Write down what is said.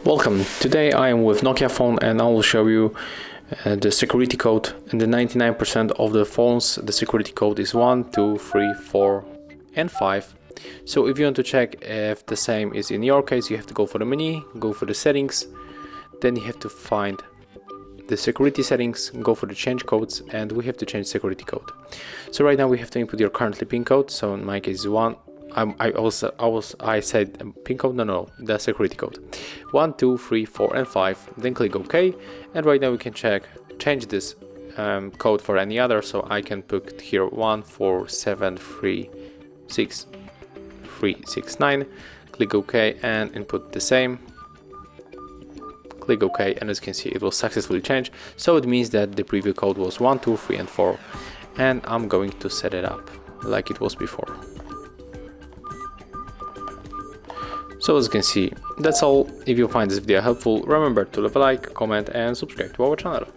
Welcome, today I am with Nokia phone and I will show you the security code. In the 99% of the phones the security code is 1, 2, 3, 4 and 5. So if you want to check if the same is in your case, you have to go for the menu, go for the settings, then you have to find the security settings, go for the change codes, and we have to change security code. So right now we have to input your currently pin code. So in my case is 1. I said pin code, no, the security code 1, 2, 3, 4 and 5. Then click OK, and right now we can change this code for any other. So I can put here 1, 4, 7, 3, 6, 3, 6, 9. Click OK and input the same. Click OK, and as you can see it will successfully change. So it means that the preview code was 1, 2, 3 and 4, and I'm going to set it up like it was before. So as you can see, that's all. If you find this video helpful, remember to leave a like, comment and subscribe to our channel.